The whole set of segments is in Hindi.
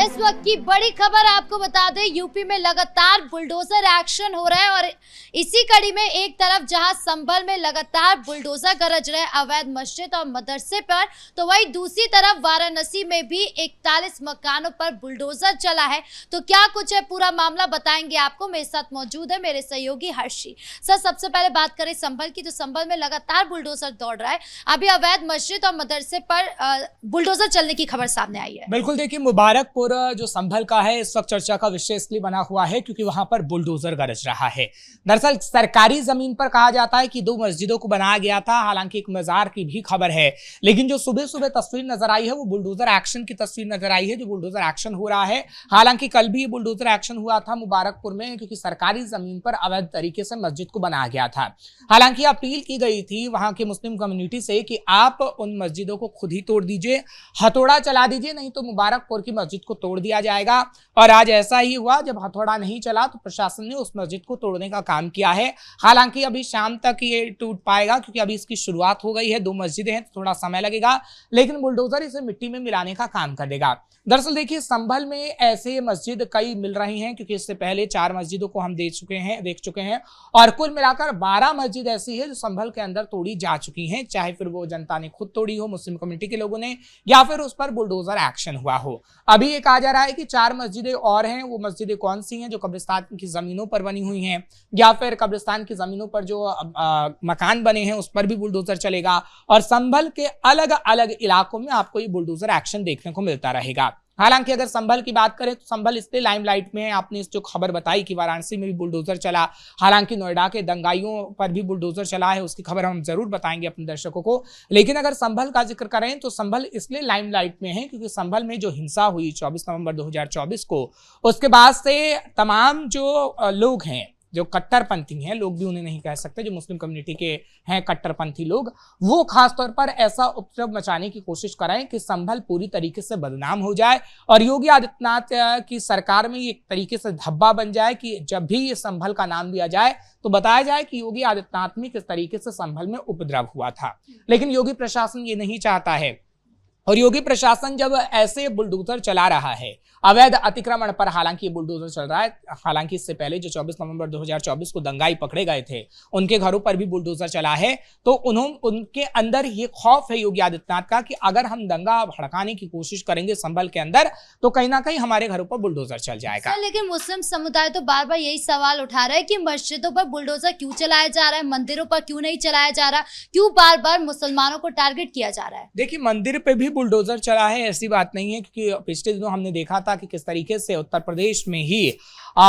इस वक्त की बड़ी खबर आपको बता दें, यूपी में लगातार बुलडोजर एक्शन हो रहा है और इसी कड़ी में एक तरफ जहां संभल में लगातार बुलडोजर गरज रहे अवैध मस्जिद और मदरसे पर, तो वहीं दूसरी तरफ वाराणसी में भी 41 मकानों पर बुलडोजर चला है। तो क्या कुछ है पूरा मामला बताएंगे आपको। मेरे साथ मौजूद है मेरे सहयोगी हर्षी। सर, सबसे पहले बात करें संभल की, तो संभल में लगातार बुलडोजर दौड़ रहा है। अभी अवैध मस्जिद और मदरसे पर बुलडोजर चलने की खबर सामने आई है। बिल्कुल, देखिए मुबारकपुर जो संभल का है इस वक्त चर्चा का विषय इसलिए बना हुआ है क्योंकि वहां पर बुलडोजर गरज रहा है। दरअसल सरकारी जमीन पर कहा जाता है कि 2 मस्जिदों को बनाया गया था, हालांकि एक मजार की भी खबर है, लेकिन जो सुबह सुबह तस्वीर नजर आई है वो बुलडोजर एक्शन की तस्वीर नजर आई है, जो बुलडोजर एक्शन हो रहा है। हालांकि कल भी बुलडोजर एक्शन हुआ था मुबारकपुर में, क्योंकि सरकारी जमीन पर अवैध तरीके से मस्जिद को बनाया गया था। हालांकि अपील की गई थी वहां की मुस्लिम कम्युनिटी से कि आप उन मस्जिदों को खुद ही तोड़ दीजिए, हथौड़ा चला दीजिए, नहीं तो मुबारकपुर की मस्जिद को तोड़ दिया जाएगा। और आज ऐसा ही हुआ, जब हथौड़ा नहीं चला तो प्रशासन ने उस मस्जिद को तोड़ने का काम किया है। हालांकि अभी शाम तक ये टूट पाएगा क्योंकि अभी इसकी शुरुआत हो गई है। 2 मस्जिदें हैं तो थोड़ा समय लगेगा, लेकिन बुलडोजर इसे मिट्टी में मिलाने का काम कर देगा। दरअसल देखिए संभल में ऐसे मस्जिद कई मिल रही हैं, क्योंकि इससे पहले 4 मस्जिदों को हम देख चुके हैं और कुल मिलाकर 12 मस्जिद ऐसी है जो संभल के अंदर तोड़ी जा चुकी हैं, चाहे फिर वो जनता ने खुद तोड़ी हो, मुस्लिम कम्युनिटी के लोगों ने, या फिर उस पर बुलडोजर एक्शन हुआ हो। अभी ये कहा जा रहा है कि 4 मस्जिदें और हैं। वो मस्जिदें कौन सी हैं? जो कब्रिस्तान की जमीनों पर बनी हुई हैं, या फिर कब्रिस्तान की जमीनों पर जो मकान बने हैं उस पर भी बुलडोजर चलेगा। और संभल के अलग अलग इलाकों में आपको ये बुलडोजर एक्शन देखने को मिलता रहेगा। हालांकि अगर संभल की बात करें तो संभल इसलिए लाइमलाइट में है, आपने इस जो खबर बताई कि वाराणसी में भी बुलडोजर चला, हालांकि नोएडा के दंगाइयों पर भी बुलडोजर चला है, उसकी खबर हम जरूर बताएंगे अपने दर्शकों को। लेकिन अगर संभल का जिक्र करें तो संभल इसलिए लाइमलाइट में है क्योंकि संभल में जो हिंसा हुई 24 नवंबर 2024 को, उसके बाद से तमाम जो लोग हैं, जो कट्टरपंथी हैं, लोग भी उन्हें नहीं कह सकते, जो मुस्लिम कम्युनिटी के हैं कट्टरपंथी लोग, वो खासतौर पर ऐसा उपद्रव मचाने की कोशिश कर रहे हैं कि संभल पूरी तरीके से बदनाम हो जाए और योगी आदित्यनाथ की सरकार में एक तरीके से धब्बा बन जाए कि जब भी ये संभल का नाम लिया जाए तो बताया जाए कि योगी आदित्यनाथ में किस तरीके से संभल में उपद्रव हुआ था। लेकिन योगी प्रशासन ये नहीं चाहता है, और योगी प्रशासन जब ऐसे बुलडोजर चला रहा है अवैध अतिक्रमण पर, हालांकि ये बुलडोजर चल रहा है, हालांकि इससे पहले जो 24 नवंबर 2024 को दंगाई पकड़े गए थे उनके घरों पर भी बुलडोजर चला है, तो उनके अंदर ये खौफ है योगी आदित्यनाथ का कि अगर हम दंगा भड़काने की कोशिश करेंगे संभल के अंदर तो कहीं ना कहीं हमारे घरों पर बुलडोजर चल जाएगा। लेकिन मुस्लिम समुदाय तो बार बार यही सवाल उठा रहा है कि मस्जिदों पर बुलडोजर क्यों चलाया जा रहा है, मंदिरों पर क्यों नहीं चलाया जा रहा, क्यों बार बार मुसलमानों को टारगेट किया जा रहा है। देखिए मंदिर पे भी बुलडोजर चला है, ऐसी बात नहीं है, क्योंकि पिछले दिनों हमने देखा था कि किस तरीके से उत्तर प्रदेश में ही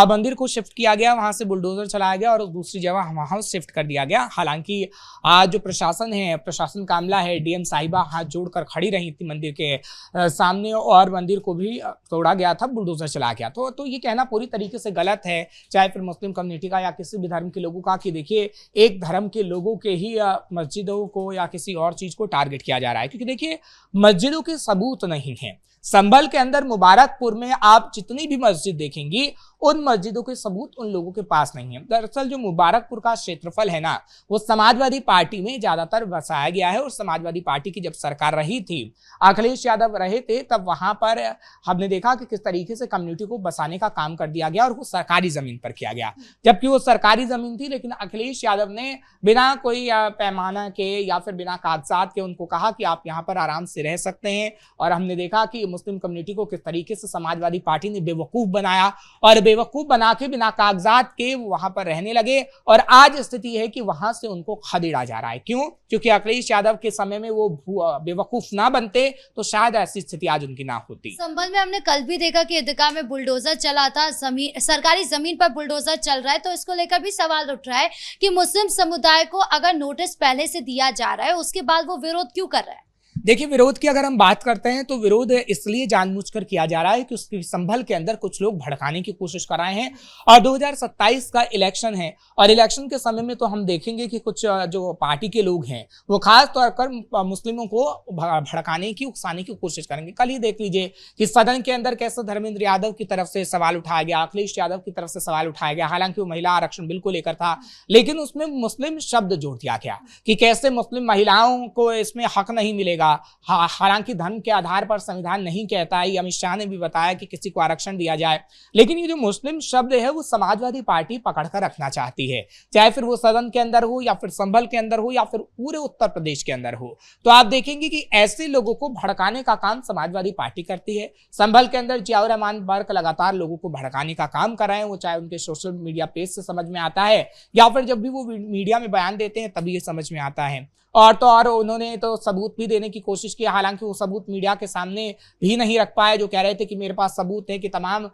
मंदिर को शिफ्ट किया गया, वहां से बुलडोजर चलाया गया और दूसरी जगह वहां शिफ्ट कर दिया गया। हालांकि जो प्रशासन है, प्रशासन का अमला है, डीएम साहिबा हाथ जोड़कर खड़ी रही थी मंदिर के सामने और मंदिर को भी तोड़ा गया था, बुलडोजर चला गया। तो ये कहना पूरी तरीके से गलत है, चाहे फिर मुस्लिम कम्युनिटी का या किसी भी धर्म के लोगों का, कि देखिए एक धर्म के लोगों के ही मस्जिदों को या किसी और चीज को टारगेट किया जा रहा है, क्योंकि देखिए मस्जिदों के सबूत नहीं है। संभल के अंदर मुबारकपुर में आप जितनी भी मस्जिद देखेंगी उन मस्जिदों के सबूत उन लोगों के पास नहीं है। दरअसल जो मुबारकपुर का क्षेत्रफल है ना, वो समाजवादी पार्टी में ज्यादातर बसाया गया है और समाजवादी पार्टी की जब सरकार रही थी, अखिलेश यादव रहे थे, तब वहां पर हमने देखा कि किस तरीके से कम्युनिटी को बसाने का काम कर दिया गया और वो सरकारी जमीन पर किया गया, जबकि वो सरकारी जमीन थी। लेकिन अखिलेश यादव ने बिना कोई पैमाना के या फिर बिना कागजात के उनको कहा कि आप यहाँ पर आराम से रह सकते हैं, और हमने देखा कि मुस्लिम कम्युनिटी को किस तरीके से समाजवादी पार्टी ने बेवकूफ बनाया और बेवकूफ बना के बिना कागजात के वो वहां पर रहने लगे। और आज स्थिति है कि वहां से उनको खदेड़ा जा रहा है। क्यों? क्योंकि अखिलेश यादव के समय में वो बेवकूफ ना बनते तो शायद ऐसी स्थिति आज उनकी ना होती। संभल में हमने कल भी देखा कि ईदगाह में बुलडोजर चला था, सरकारी जमीन पर बुलडोजर चल रहा है, तो इसको लेकर भी सवाल उठ रहा है कि मुस्लिम समुदाय को अगर नोटिस पहले से दिया जा रहा है उसके बाद वो विरोध क्यों कर रहा है। देखिए विरोध की अगर हम बात करते हैं तो विरोध इसलिए जानबूझकर किया जा रहा है कि उसकी संभल के अंदर कुछ लोग भड़काने की कोशिश कर रहे हैं, और 2027 का इलेक्शन है और इलेक्शन के समय में तो हम देखेंगे कि कुछ जो पार्टी के लोग हैं वो खास तौर पर मुस्लिमों को भड़काने की, उकसाने की कोशिश करेंगे। कल ही देख लीजिए कि सदन के अंदर कैसे धर्मेंद्र यादव की तरफ से सवाल उठाया गया, अखिलेश यादव की तरफ से सवाल उठाया गया, हालांकि वो महिला आरक्षण बिल को लेकर था, लेकिन उसमें मुस्लिम शब्द जोड़ दिया गया कि कैसे मुस्लिम महिलाओं को इसमें हक नहीं मिलेगा। मिलेगा। हालांकि धर्म के आधार पर संविधान नहीं कहता है, अमित शाह ने भी बताया कि किसी को आरक्षण दिया जाए, लेकिन ये जो मुस्लिम शब्द है वो समाजवादी पार्टी पकड़कर रखना चाहती है, चाहे फिर वो सदन के अंदर हो या फिर संभल के अंदर हो या फिर पूरे उत्तर प्रदेश के अंदर हो। तो आप देखेंगे कि ऐसे लोगों को भड़काने का काम समाजवादी पार्टी करती है। संभल के अंदर जियाउर रहमान बर्क लगातार लोगों को भड़काने का काम कर रहे हैं, वो चाहे उनके सोशल मीडिया पेज से समझ में आता है या फिर जब भी वो मीडिया में बयान देते हैं तभी ये समझ में आता है। और तो और उन्होंने तो सबूत भी देने की कोशिश की, हालांकि वो सबूत मीडिया के सामने भी नहीं रख पाए, जो कह रहे थे कि मेरे पास सबूत है कि तमाम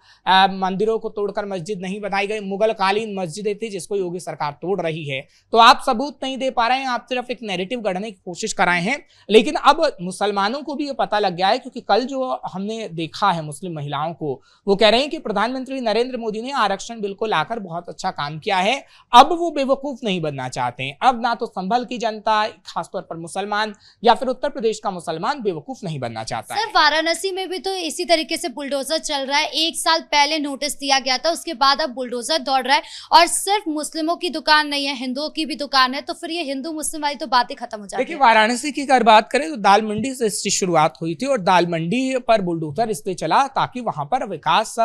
मंदिरों को तोड़कर मस्जिद नहीं बनाई गई, मुगल कालीन मस्जिदें थी जिसको योगी सरकार तोड़ रही है। तो आप सबूत नहीं दे पा रहे हैं, आप सिर्फ एक नैरेटिव गढ़ने की कोशिश कर रहे हैं। लेकिन अब मुसलमानों को भी ये पता लग गया है, क्योंकि कल जो हमने देखा है मुस्लिम महिलाओं को, वो कह रहे हैं कि प्रधानमंत्री नरेंद्र मोदी ने आरक्षण बिल को लाकर बहुत अच्छा काम किया है, अब वो बेवकूफ नहीं बनना चाहते हैं। अब ना तो संभल की जनता, खासतौर पर मुसलमान या फिर उत्तर प्रदेश का मुसलमान बेवकूफ नहीं बनना चाहता है। सर, वाराणसी में भी तो इसी तरीके से बुलडोजर चल रहा है। 1 साल पहले नोटिस दिया गया था, उसके बाद अब बुलडोजर दौड़ रहा है, और सिर्फ मुस्लिमों की दुकान नहीं है, हिंदुओं की भी दुकान है। तो फिर ये हिंदू मुस्लिम वाली तो बातें खत्म हो जाती है। देखिए, वाराणसी की अगर बात करें तो दाल मंडी से इसकी शुरुआत हुई थी, और दाल मंडी पर बुलडोजर इसलिए चला ताकि वहां पर विकास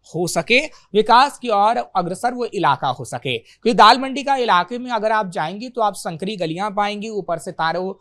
हो सके, विकास की ओर अग्रसर वो इलाका हो सके। क्योंकि दाल मंडी का इलाके में अगर आप जाएंगे तो आप संकरी गलियां पाएंगे, ऊपर से तारों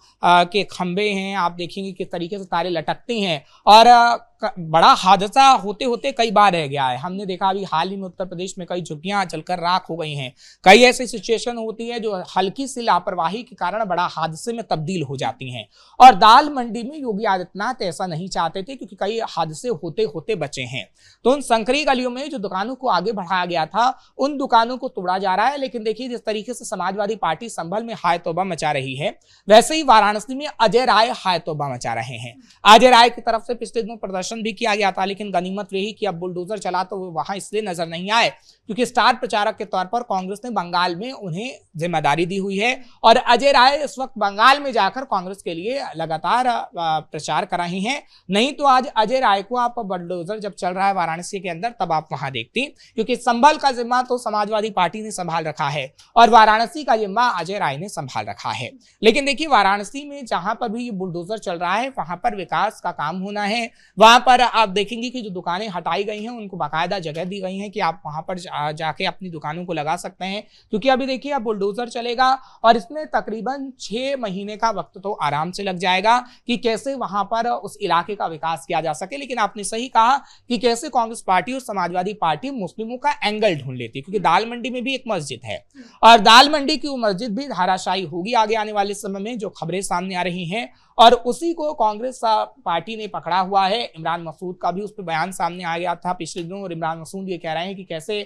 के खंभे हैं, आप देखेंगे किस तरीके से तारे लटकते हैं, और बड़ा हादसा होते होते कई बार रह गया है। हमने देखा अभी हाल ही में उत्तर प्रदेश में कई झुग्गियां जलकर राख हो गई हैं। कई ऐसी सिचुएशन होती है जो हल्की सी लापरवाही के कारण बड़ा हादसे में तब्दील हो जाती हैं, और दाल मंडी में योगी आदित्यनाथ ऐसा नहीं चाहते थे, क्योंकि कई हादसे होते होते बचे हैं। तो उन संकरी गलियों में जो दुकानों को आगे बढ़ाया गया था, उन दुकानों को तोड़ा जा रहा है। लेकिन देखिए, जिस तरीके से समाजवादी पार्टी संभल में हाय तौबा मचा रही है, वैसे ही वाराणसी में अजय राय हाय तौबा मचा रहे हैं। अजय राय की तरफ से पिछले दिनों प्रदर्शन भी किया गया था, लेकिन गनीमत रही कि अब बुलडोजर चला तो वो वहां इसलिए नजर नहीं आए क्योंकि स्टार प्रचारक के तौर पर कांग्रेस ने बंगाल में उन्हें जिम्मेदारी दी हुई है, और अजय राय इस वक्त बंगाल में जाकर कांग्रेस के लिए लगातार प्रचार कर रहे हैं। नहीं तो आज अजय राय को आप बुलडोजर जब चल रहा है वाराणसी के अंदर तब आप वहां देखती, क्योंकि संभल का जिम्मा तो समाजवादी पार्टी ने संभाल रखा है और वाराणसी का जिम्मा अजय राय ने संभाल रखा है। लेकिन देखिए, वाराणसी में जहां पर भी ये बुलडोजर चल रहा है वहां पर विकास का काम होना है। वहां पर आप देखेंगे कि जो दुकानें हटाई गई हैं उनको बाकायदा जगह दी गई है कि आप वहां पर जाके अपनी दुकानों को लगा सकते हैं, क्योंकि अभी देखिए अब बुलडोजर चलेगा और इसमें तकरीबन 6 महीने का वक्त तो आराम से लग जाएगा कि कैसे वहां पर उस इलाके का विकास किया जा सके। लेकिन आपने सही कहा कि कैसे कांग्रेस पार्टी और समाजवादी पार्टी मुस्लिमों का एंगल ढूंढ लेती है, क्योंकि दाल मंडी में भी एक मस्जिद है और दाल मंडी की वो मस्जिद भी धाराशायी होगी आगे आने वाले समय में, जो खबरें सामने आ रही हैं, और उसी को कांग्रेस पार्टी ने पकड़ा हुआ है। इमरान मसूद का भी उस पर बयान सामने आ गया था पिछले दिनों, और इमरान मसूद ये कह रहे हैं कि कैसे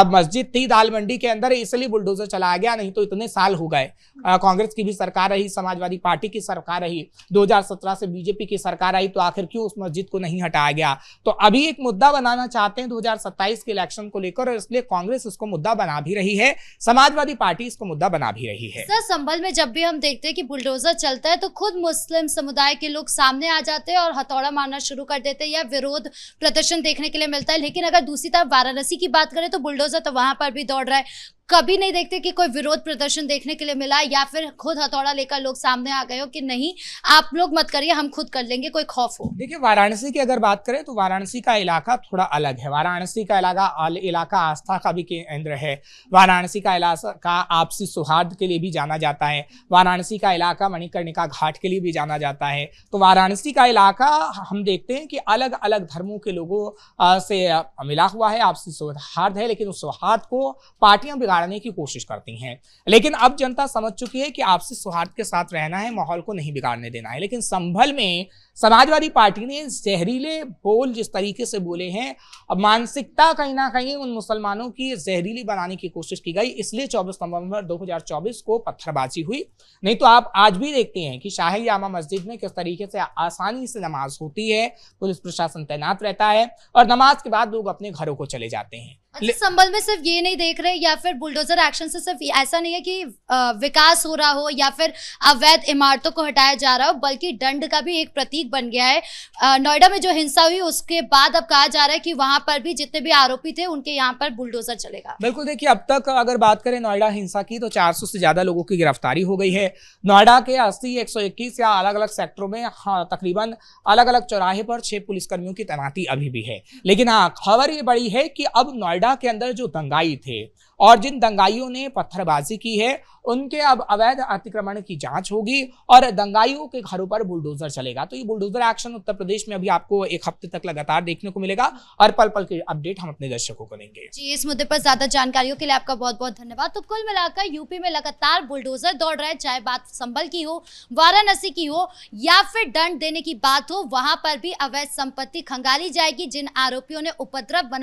मस्जिद थी दाल मंडी के अंदर, इसलिए बुलडोजर चलाया गया, नहीं तो इतने साल हो गए। कांग्रेस की भी सरकार रही, समाजवादी पार्टी की सरकार रही, 2017 से बीजेपी की सरकार आई, तो आखिर क्यों उस मस्जिद को नहीं हटाया गया? तो अभी एक मुद्दा बनाना चाहते हैं 2027 के इलेक्शन को लेकर, और इसलिए कांग्रेस इसको मुद्दा बना भी रही है, समाजवादी पार्टी इसको मुद्दा बना भी रही है। सर, संभल में जब भी हम देखते हैं कि बुलडोजर चलता है तो खुद मुस्लिम समुदाय के लोग सामने आ जाते हैं और हथौड़ा मारना शुरू कर देते हैं या विरोध प्रदर्शन देखने के लिए मिलता है। लेकिन अगर दूसरी तरफ वाराणसी की बात करें तो बुलडोजर तो वहां पर भी दौड़ रहा है। कभी नहीं देखते कि कोई विरोध प्रदर्शन देखने के लिए मिला या फिर खुद हथौड़ा लेकर लोग सामने आ गए हो कि नहीं आप लोग मत करिए, हम खुद कर लेंगे, कोई खौफ हो। देखिए, वाराणसी की अगर बात करें तो वाराणसी का इलाका थोड़ा अलग है। वाराणसी का इलाका आस्था का भी केंद्र है। वाराणसी का इलाका आपसी सौहार्द के लिए भी जाना जाता है। वाराणसी का इलाका मणिकर्णिका घाट के लिए भी जाना जाता है। तो वाराणसी का इलाका हम देखते हैं कि अलग अलग धर्मों के लोगों से मिला हुआ है, आपसी सौहार्द है, लेकिन उस सौहार्द को पार्टियां बिगाड़ने की कोशिश करती हैं। लेकिन अब जनता समझ चुकी है कि आपसी सौहार्द के साथ रहना है, माहौल को नहीं बिगाड़ने देना है। लेकिन संभल में समाजवादी पार्टी ने जहरीले बोल जिस तरीके से बोले हैं, अब मानसिकता कहीं ना कहीं उन मुसलमानों की जहरीली बनाने की कोशिश की गई, इसलिए 24 नवंबर 2024 को पत्थरबाजी हुई। नहीं तो आप आज भी देखते हैं कि शाही जामा मस्जिद में किस तरीके से आसानी से नमाज होती है, पुलिस प्रशासन तैनात रहता है और नमाज के बाद लोग अपने घरों को चले जाते हैं। अच्छा, संभल में सिर्फ ये नहीं देख रहे या फिर बुलडोजर एक्शन से सिर्फ ऐसा नहीं है कि विकास हो रहा हो या फिर अवैध इमारतों को हटाया जा रहा हो, बल्कि दंड का भी एक प्रतीक बन गया है। नोएडा में जो हिंसा हुई उसके बाद अब कहा जा रहा है कि वहां पर भी जितने भी आरोपी थे उनके यहाँ पर बुलडोजर चलेगा। बिल्कुल, देखिए अब तक अगर बात करें नोएडा हिंसा की तो 400 से ज्यादा लोगों की गिरफ्तारी हो गई है। नोएडा के 80, 121 या अलग अलग सेक्टरों में तकरीबन अलग अलग चौराहे पर 6 पुलिसकर्मियों की तैनाती अभी भी है। लेकिन खबर ये बड़ी है कि अब नोएडा के अंदर जो दंगाई थे और जिन दंगाइयों ने पत्थरबाजी की है उनके अब अवैध अतिक्रमण की जांच होगी और दंगाइयों के घरों पर बुलडोजर चलेगा। तो ये बुलडोजर एक्शन उत्तर प्रदेश में अभी आपको एक हफ्ते तक लगातार देखने को मिलेगा और पल पल के अपडेट हम अपने दर्शकों को देंगे। जी, इस मुद्दे पर ज्यादा जानकारियों के लिए आपका बहुत बहुत धन्यवाद। तो कुल मिलाकर यूपी में लगातार बुलडोजर दौड़ रहे हैं, चाहे बात संभल की हो, वाराणसी की हो या फिर दंड देने की बात हो, वहां पर भी अवैध संपत्ति खंगाली जाएगी। जिन आरोपियों ने उपद्रव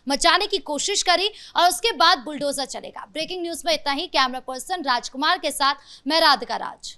मचाने की कोशिश करी और उसके बाद बुलडोजर चलेगा। ब्रेकिंग न्यूज में इतना ही। कैमरा पर्सन राजकुमार के साथ मैं राधिका राज।